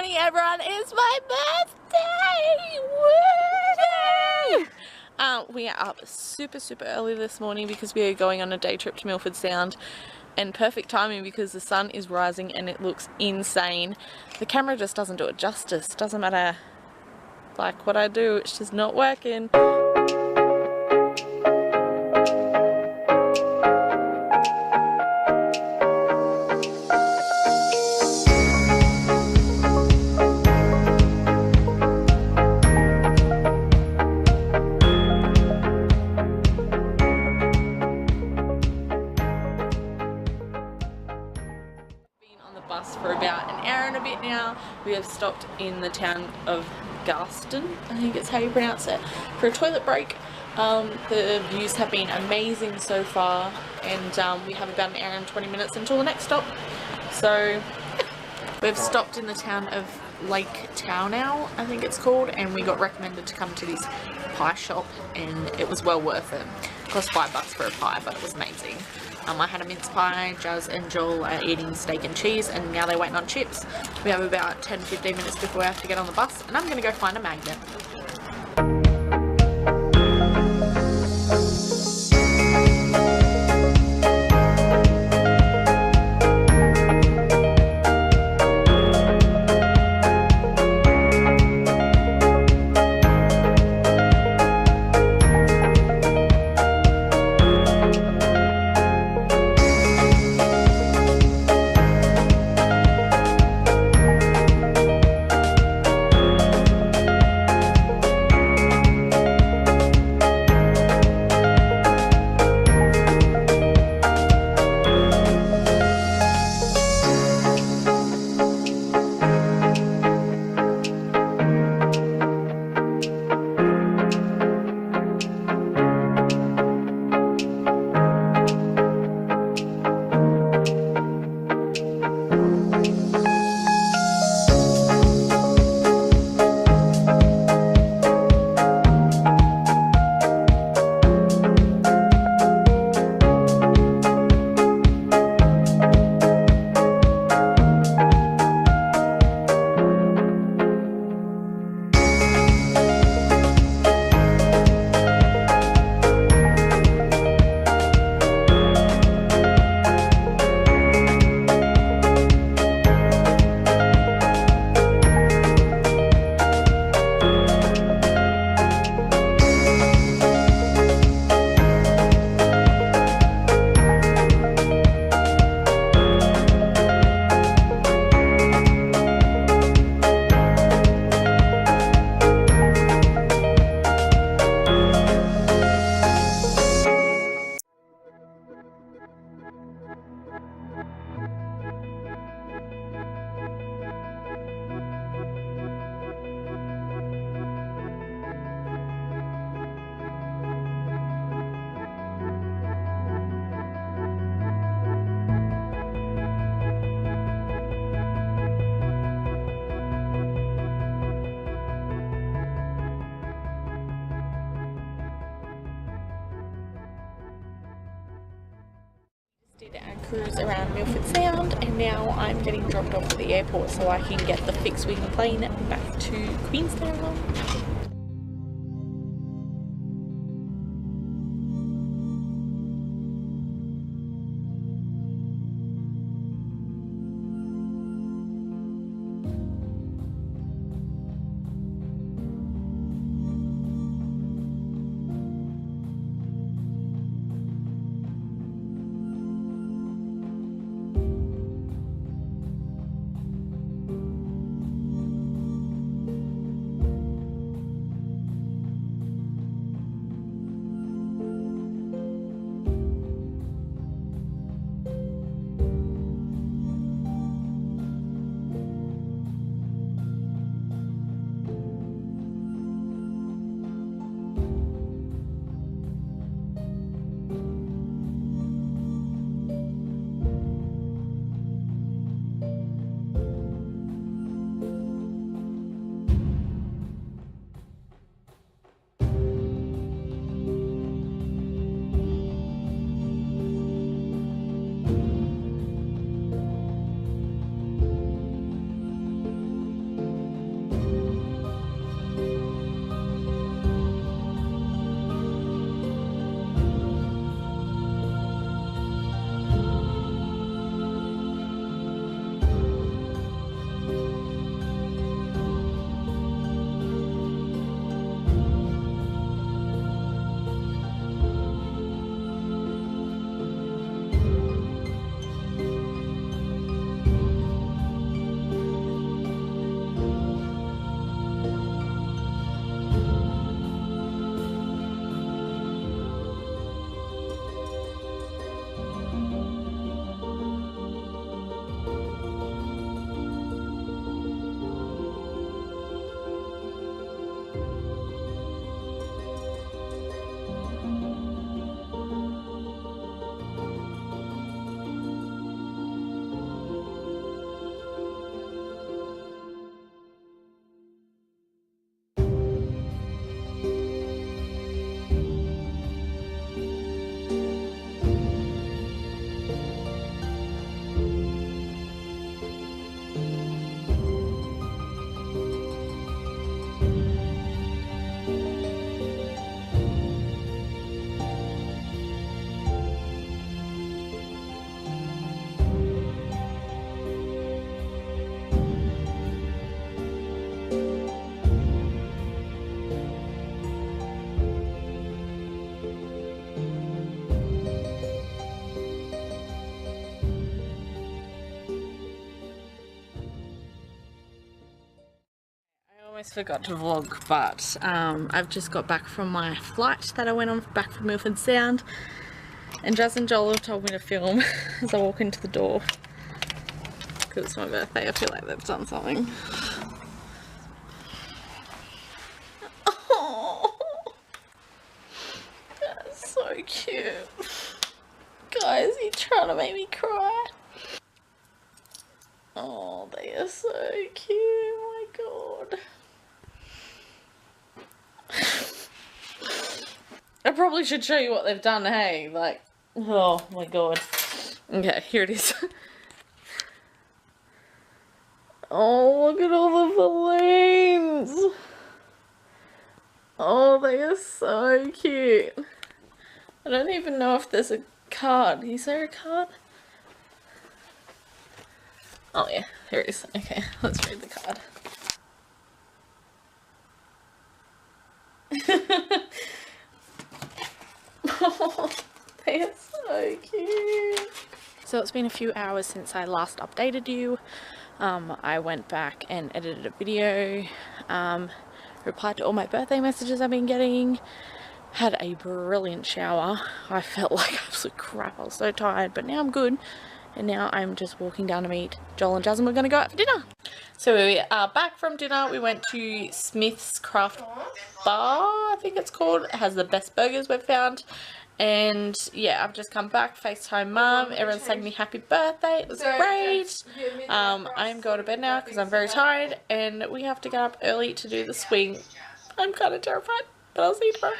morning, everyone. It's my birthday! Woo! We are up super early this morning because we are going on a day trip to Milford Sound, and perfect timing because the sun is rising and it looks insane. The camera just doesn't do it justice. Doesn't matter like what I do, it's just not working. Bus for about an hour and a bit now. We have stopped in the town of Garston, I think it's how you pronounce it, for a toilet break. The views have been amazing so far, and we have about an hour and 20 minutes until the next stop. So we've stopped in the town of Lake Townau, I think it's called, and we got recommended to come to this pie shop, and it was well worth it. It cost $5 for a pie, but it was amazing. I had a mince pie. Jazz and Joel are eating steak and cheese, and now they're waiting on chips. We have about 10-15 minutes before we have to get on the bus, and I'm going to go find a magnet. Did our cruise around Milford Sound, and now I'm getting dropped off at the airport so I can get the fixed wing plane back to Queenstown. almost forgot to vlog, but I've just got back from my flight that I went on back from Milford Sound, and Jazz and Joel have told me to film as I walk into the door because it's my birthday. I feel like they've done something. Oh, that's so cute. Guys, you're trying to make me cry. Oh, they are so cute. Oh my god. I probably should show you what they've done, hey? Like, oh my god. Okay, here it is. Oh, look at all the balloons. Oh, they are so cute. I don't even know if there's a card. Is there a card? Oh yeah, here it is. Okay, let's read the card. Oh, they are so cute. So it's been a few hours since I last updated you. I went back and edited a video, replied to all my birthday messages I've been getting, had a brilliant shower. I felt like absolute crap. I was so tired, but now I'm good. And now I'm just walking down to meet Joel and Jazz, and we're going to go out for dinner. So we are back from dinner. We went to Smith's Craft Bar, I think it's called. It has the best burgers we've found. And yeah, I've just come back, FaceTime Mum. Everyone's saying me happy birthday. It was great. I'm going to bed now because I'm very tired. And we have to get up early to do the swing. I'm kind of terrified, but I'll see you tomorrow.